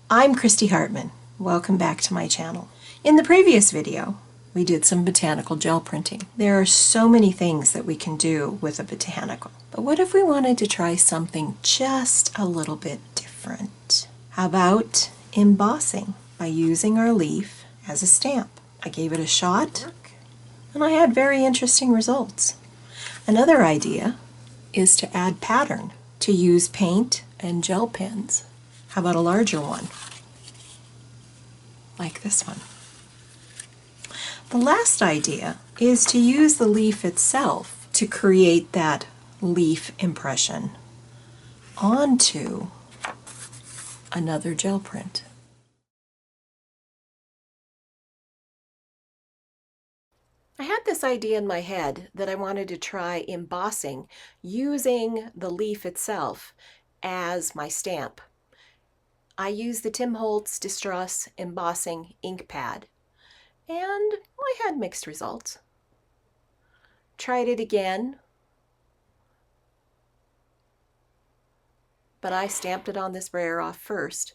I'm Christy Hartman. Welcome back to my channel. In the previous video, we did some botanical gel printing. There are so many things that we can do with a botanical. But what if we wanted to try something just a little bit different? How about embossing by using our leaf as a stamp? I gave it a shot and I had very interesting results. Another idea is to add pattern, to use paint and gel pens. How about a larger one, like this one? The last idea is to use the leaf itself to create that leaf impression onto another gel print. I had this idea in my head that I wanted to try embossing using the leaf itself as my stamp. I used the Tim Holtz Distress Embossing ink pad, and I had mixed results. Tried it again, but I stamped it on this brayer off first.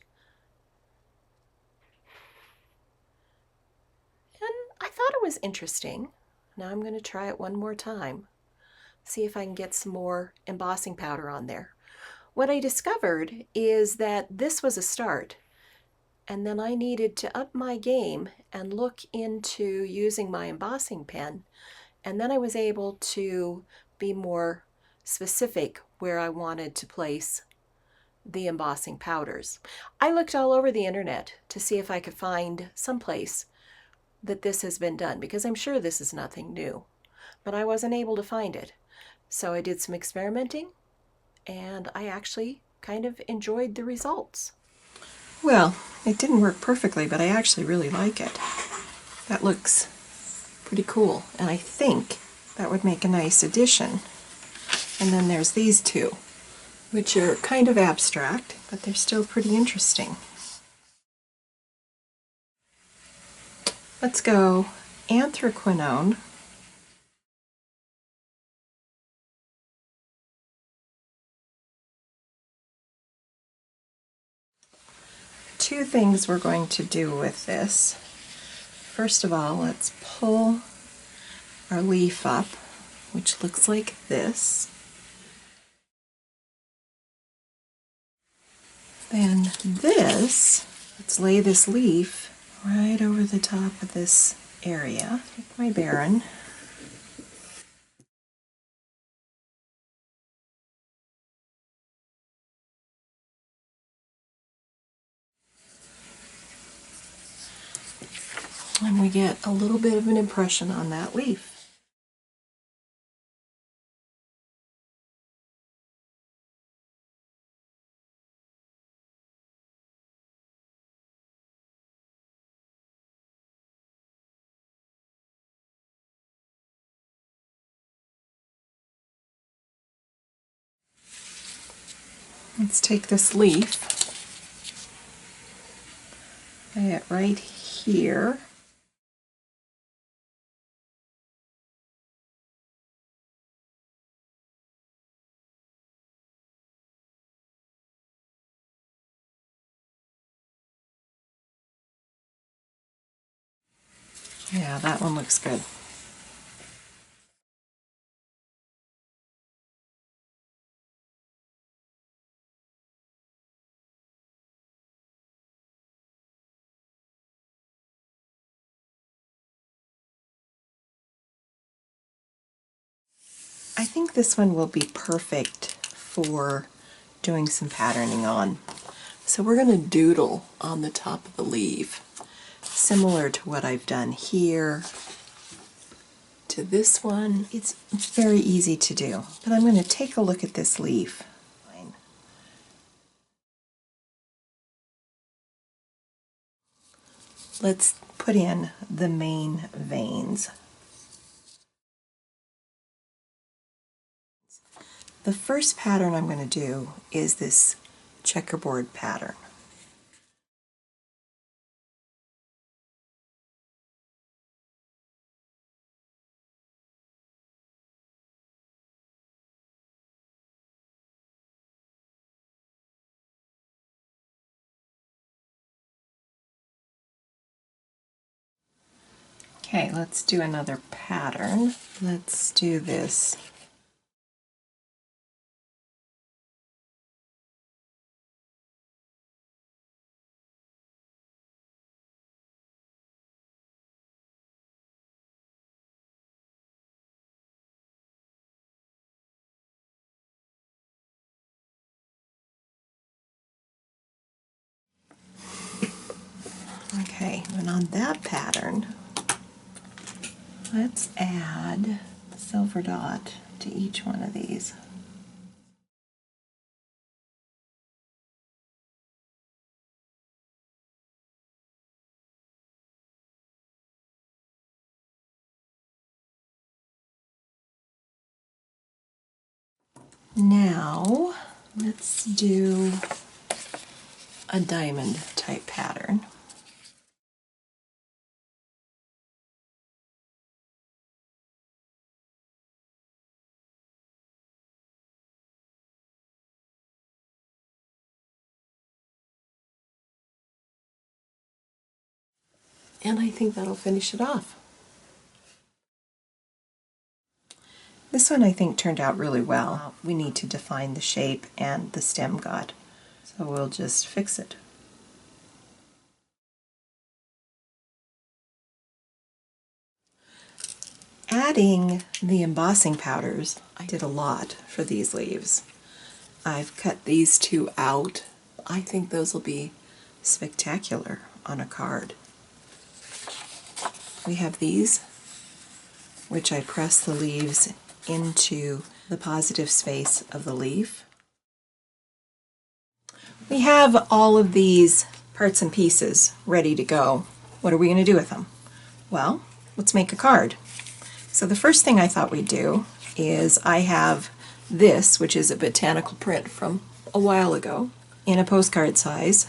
And I thought it was interesting. Now I'm going to try it one more time. See if I can get some more embossing powder on there. What I discovered is that this was a start, and then I needed to up my game and look into using my embossing pen, and then I was able to be more specific where I wanted to place the embossing powders. I looked all over the internet to see if I could find some place that this has been done, because I'm sure this is nothing new, but I wasn't able to find it. So I did some experimenting, and I actually kind of enjoyed the results. Well, it didn't work perfectly, but I actually really like it. That looks pretty cool, and I think that would make a nice addition. And then there's these two, which are kind of abstract, but they're still pretty interesting. Let's go anthraquinone. Two things we're going to do with this. First of all, let's pull our leaf up, which looks like this. Then this, let's lay this leaf right over the top of this area. Take my Baron. And we get a little bit of an impression on that leaf. Let's take this leaf, lay it right here. Yeah, that one looks good. I think this one will be perfect for doing some patterning on. So we're going to doodle on the top of the leaf, similar to what I've done here, to this one. It's very easy to do, but I'm going to take a look at this leaf. Let's put in the main veins. The first pattern I'm going to do is this checkerboard pattern. Okay, let's do another pattern. Let's do this. Okay, and on that pattern, let's add a silver dot to each one of these. Now, let's do a diamond type pattern. And I think that'll finish it off. This one I think turned out really well. We need to define the shape and the stem guide, so we'll just fix it. Adding the embossing powders, I did a lot for these leaves. I've cut these two out. I think those will be spectacular on a card. We have these, which I press the leaves into the positive space of the leaf. We have all of these parts and pieces ready to go. What are we going to do with them? Well, let's make a card. So the first thing I thought we'd do is I have this, which is a botanical print from a while ago, in a postcard size,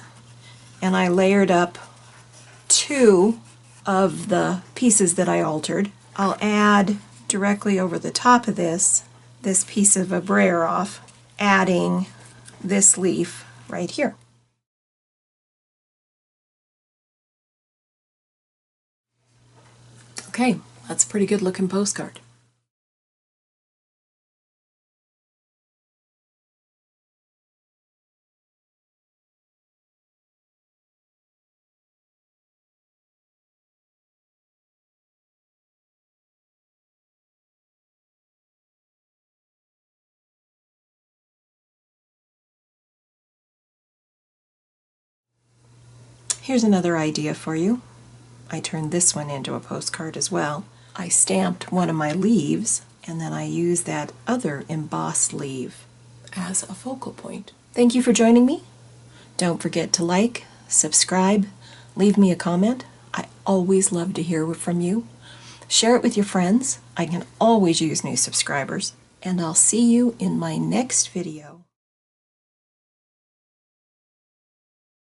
and I layered up two of the pieces that I altered. I'll add directly over the top of this piece of a brayer off, adding this leaf right here. Okay, that's a pretty good looking postcard. Here's another idea for you. I turned this one into a postcard as well. I stamped one of my leaves, and then I used that other embossed leaf as a focal point. Thank you for joining me. Don't forget to like, subscribe, leave me a comment. I always love to hear from you. Share it with your friends. I can always use new subscribers. And I'll see you in my next video.